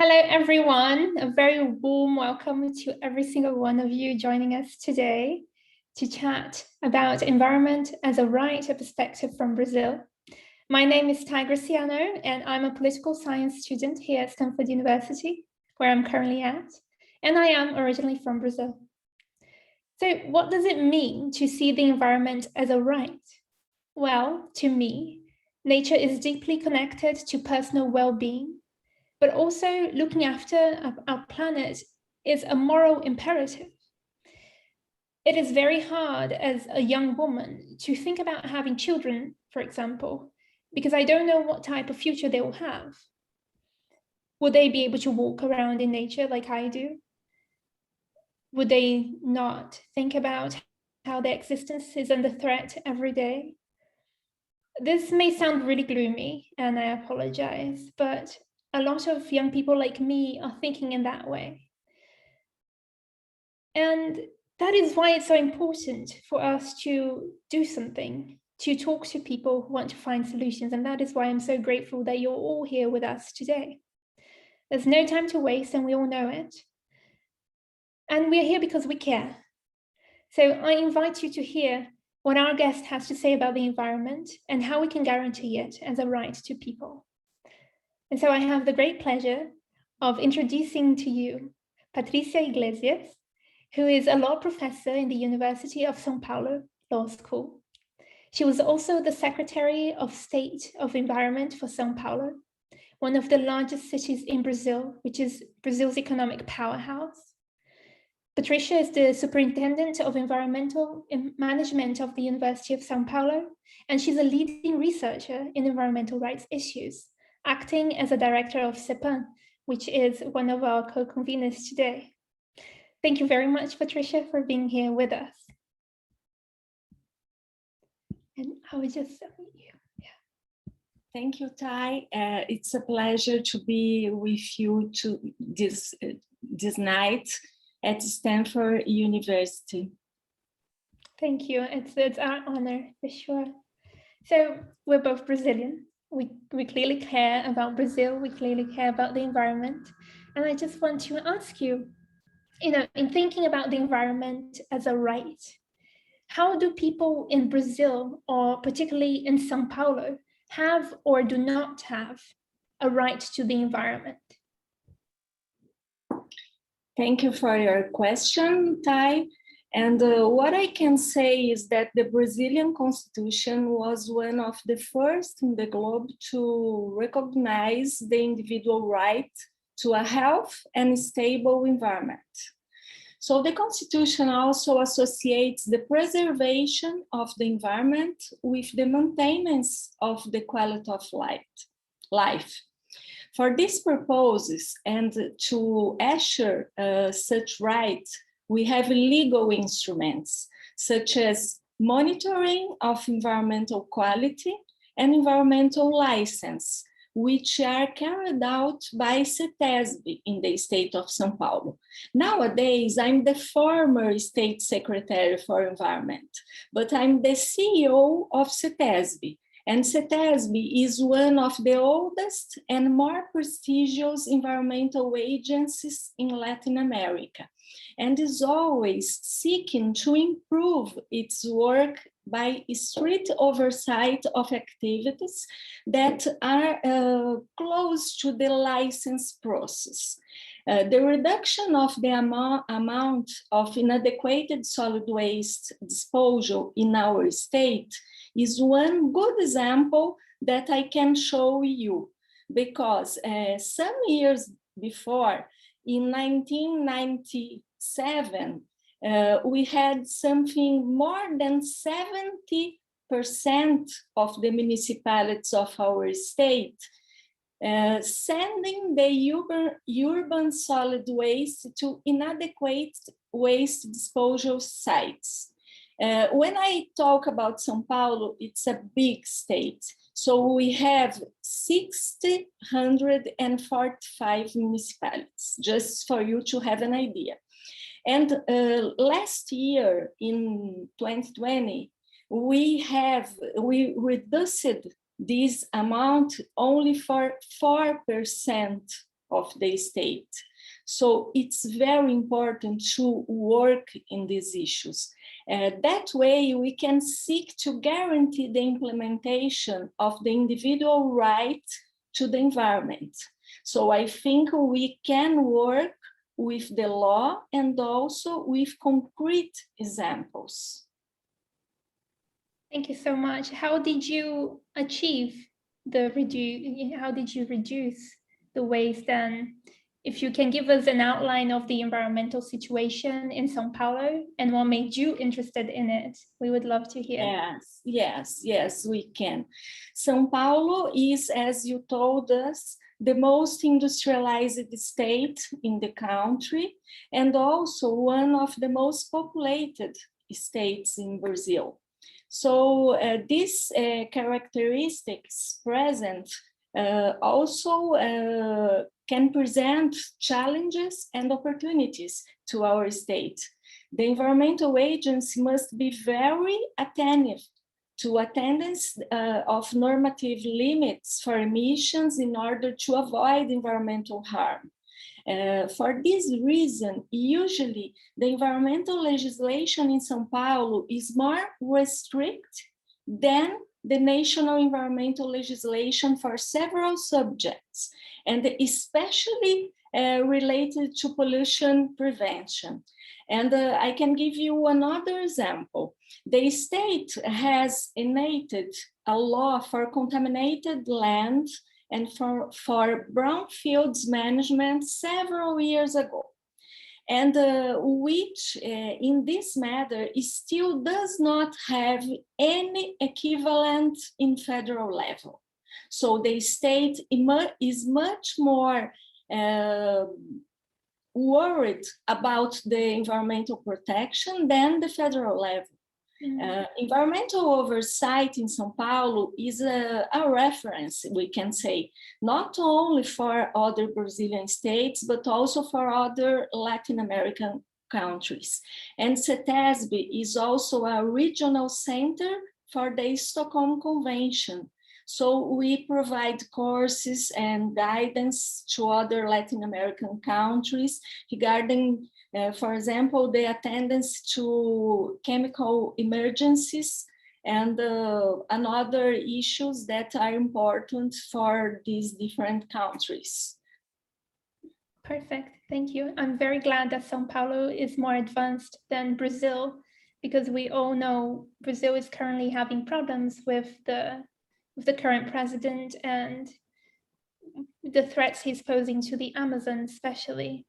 Hello, everyone. A very warm welcome to every single one of you joining us today to chat about environment as a right, a perspective from Brazil. My name is Thay, Graciano, and I'm a political science student here at Stanford University, where I'm currently at, and I am originally from Brazil. So what does it mean to see the environment as a right? Well, to me, nature is deeply connected to personal well-being, but also looking after our planet is a moral imperative. It is very hard as a young woman to think about having children, for example, because I don't know what type of future they will have. Would they be able to walk around in nature like I do? Would they not think about how their existence is under threat every day? This may sound really gloomy, and I apologize, but a lot of young people like me are thinking in that way. And that is why it's so important for us to do something, to talk to people who want to find solutions. And that is why I'm so grateful that you're all here with us today. There's no time to waste, and we all know it. And we're here because we care. So I invite you to hear what our guest has to say about the environment and how we can guarantee it as a right to people. And so I have the great pleasure of introducing to you Patricia Iglecias, who is a law professor in the University of Sao Paulo Law School. She was also the Secretary of State of Environment for Sao Paulo, one of the largest cities in Brazil, which is Brazil's economic powerhouse. Patricia is the Superintendent of Environmental Management of the University of Sao Paulo, and she's a leading researcher in environmental rights issues, acting as a director of CEPAN, which is one of our co-conveners today. Thank you very much, Patricia, for being here with us. And I will just submit you. Yeah. Thank you, Thay. It's a pleasure to be with you this night at Stanford University. Thank you. It's our honor, for sure. So we're both Brazilian. We clearly care about Brazil. We clearly care about the environment. And I just want to ask you, in thinking about the environment as a right, how do people in Brazil, or particularly in Sao Paulo, have or do not have a right to the environment? Thank you for your question, Thay. And what I can say is that the Brazilian Constitution was one of the first in the globe to recognize the individual right to a healthy and stable environment. So the Constitution also associates the preservation of the environment with the maintenance of the quality of life. For these purposes and to assure such rights, we have legal instruments such as monitoring of environmental quality and environmental license, which are carried out by CETESB in the state of Sao Paulo. Nowadays, I'm the former state secretary for environment, but I'm the CEO of CETESB. And CETESB is one of the oldest and more prestigious environmental agencies in Latin America, and is always seeking to improve its work by strict oversight of activities that are close to the license process. The reduction of the amount of inadequate solid waste disposal in our state is one good example that I can show you, because some years before, in 1997, we had something more than 70% of the municipalities of our state sending the urban solid waste to inadequate waste disposal sites. When I talk about Sao Paulo, it's a big state. So we have 645 municipalities, just for you to have an idea. And last year, in 2020, we reduced this amount only for 4% of the state. So it's very important to work in these issues. That way we can seek to guarantee the implementation of the individual right to the environment. So I think we can work with the law and also with concrete examples. Thank you so much. How did you achieve how did you reduce the waste? And if you can give us an outline of the environmental situation in Sao Paulo and what made you interested in it, we would love to hear. Yes, we can. São Paulo is, as you told us, the most industrialized state in the country and also one of the most populated states in Brazil. So these characteristics present also can present challenges and opportunities to our state. The environmental agency must be very attentive to attendance of normative limits for emissions in order to avoid environmental harm. For this reason, usually the environmental legislation in Sao Paulo is more restricted than the national environmental legislation for several subjects, and especially related to pollution prevention. And I can give you another example. The state has enacted a law for contaminated land and for brownfields management several years ago, and which in this matter still does not have any equivalent in federal level. So the state is much more worried about the environmental protection than the federal level. Environmental oversight in Sao Paulo is a reference, we can say, not only for other Brazilian states, but also for other Latin American countries. And CETESB is also a regional center for the Stockholm Convention. So we provide courses and guidance to other Latin American countries regarding, for example, the attendance to chemical emergencies and other issues that are important for these different countries. Perfect, thank you. I'm very glad that Sao Paulo is more advanced than Brazil, because we all know Brazil is currently having problems with the current president and the threats he's posing to the Amazon especially.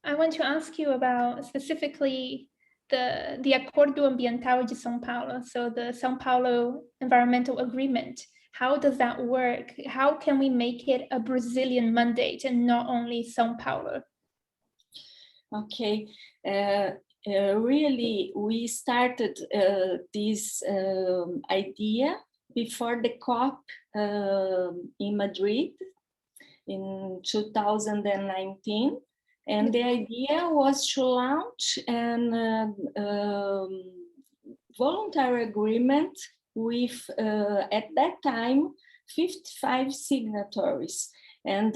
I want to ask you about specifically the Acordo Ambiental de São Paulo, so the São Paulo Environmental Agreement. How does that work? How can we make it a Brazilian mandate and not only São Paulo? Okay, really, we started this idea before the COP in Madrid in 2019. And the idea was to launch an voluntary agreement with, at that time, 55 signatories, and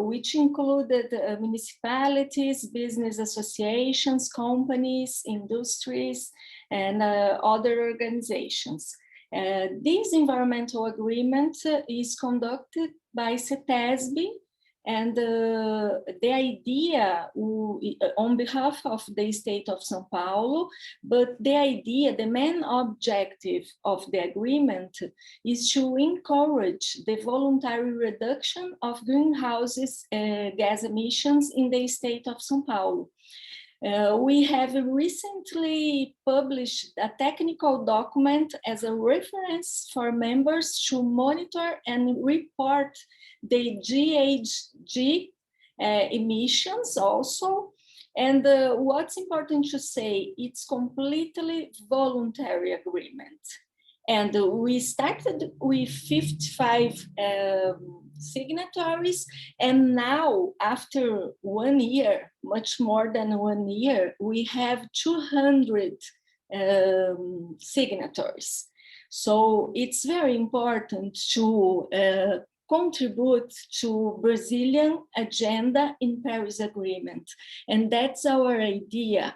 which included municipalities, business associations, companies, industries, and other organizations. This environmental agreement is conducted by CETESB, and the idea on behalf of the state of Sao Paulo, but the idea, the main objective of the agreement is to encourage the voluntary reduction of greenhouse gas emissions in the state of Sao Paulo. We have recently published a technical document as a reference for members to monitor and report the GHG emissions also. And what's important to say, it's completely voluntary agreement. And we started with 55 signatories, and now after 1 year, much more than 1 year, we have 200 signatories. So it's very important to contribute to Brazilian agenda in Paris Agreement. And that's our idea.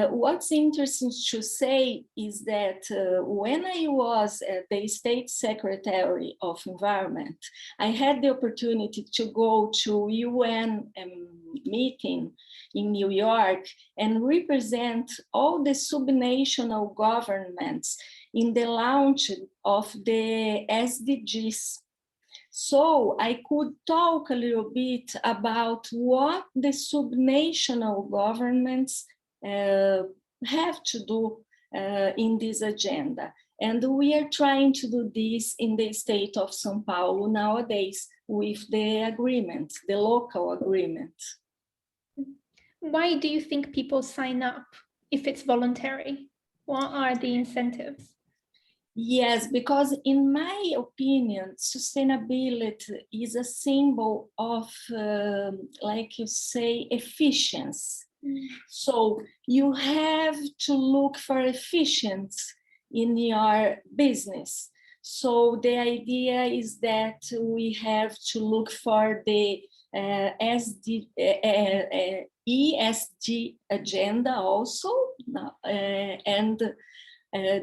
What's interesting to say is that when I was the State Secretary of Environment, I had the opportunity to go to UN meeting in New York and represent all the subnational governments in the launch of the SDGs. So I could talk a little bit about what the subnational governments have to do in this agenda. And we are trying to do this in the state of Sao Paulo nowadays with the agreement, the local agreement. Why do you think people sign up if it's voluntary? What are the incentives? Yes, because in my opinion, sustainability is a symbol of, like you say, efficiency. So you have to look for efficiency in your business. So the idea is that we have to look for the ESG agenda also, and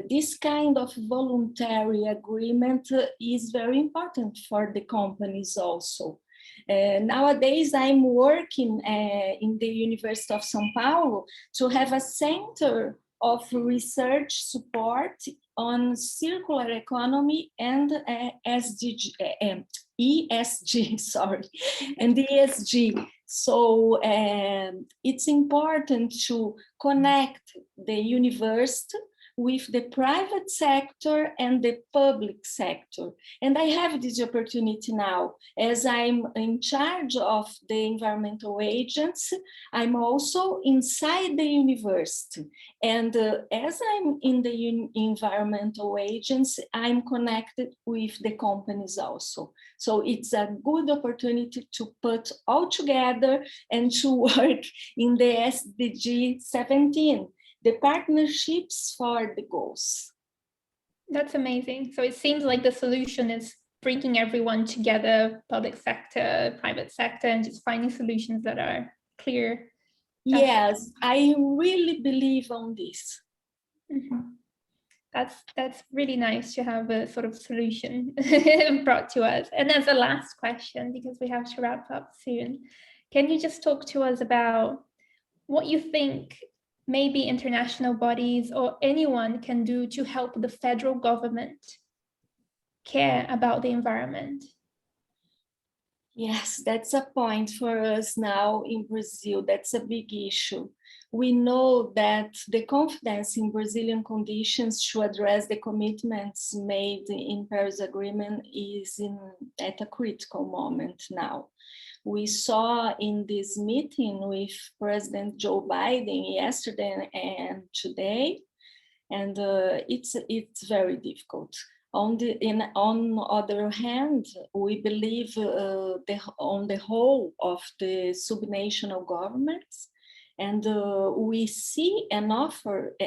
this kind of voluntary agreement is very important for the companies also. Nowadays, I'm working in the University of Sao Paulo to have a center of research support on circular economy and ESG, sorry, and ESG. So it's important to connect the university with the private sector and the public sector. And I have this opportunity now, as I'm in charge of the environmental agency, I'm also inside the university. And as I'm in the environmental agency, I'm connected with the companies also. So it's a good opportunity to put all together and to work in the SDG 17. The partnerships for the goals. That's amazing. So it seems like the solution is bringing everyone together, public sector, private sector, and just finding solutions that are clear. Yes, I really believe on this. Mm-hmm. That's really nice to have a sort of solution brought to us. And as a last question, because we have to wrap up soon, can you just talk to us about what you think maybe international bodies or anyone can do to help the federal government care about the environment? Yes, that's a point for us now in Brazil. That's a big issue. We know that the confidence in Brazilian conditions to address the commitments made in Paris Agreement is at a critical moment now. We saw in this meeting with President Joe Biden yesterday and today, and it's very difficult. On the other hand, we believe on the whole of the subnational governments, and we see an effort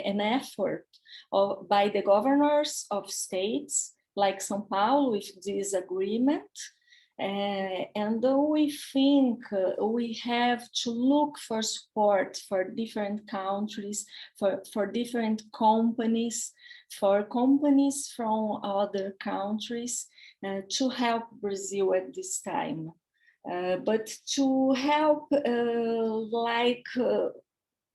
by the governors of states like Sao Paulo with this agreement. And we think we have to look for support for different countries, for different companies, for companies from other countries to help Brazil at this time. But to help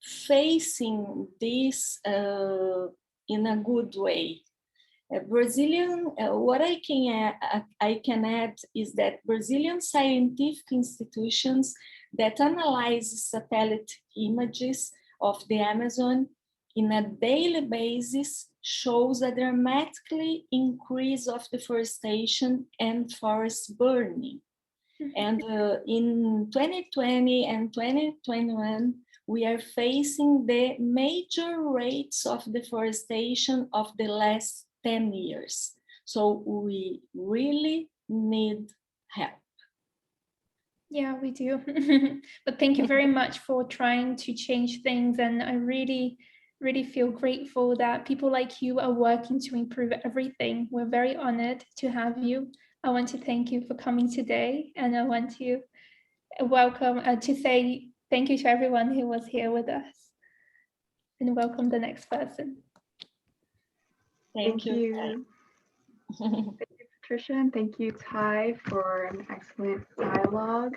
facing this in a good way. What I can add is that Brazilian scientific institutions that analyze satellite images of the Amazon in a daily basis shows a dramatically increase of deforestation and forest burning. And in 2020 and 2021, we are facing the major rates of deforestation of the last 10 years. So we really need help. Yeah, we do. But thank you very much for trying to change things. And I really feel grateful that people like you are working to improve everything. We're very honored to have you. I want to thank you for coming today, and I want to welcome to say thank you to everyone who was here with us, and welcome the next person. Thank you. Thank you, Patricia, and thank you, Thay, for an excellent dialogue.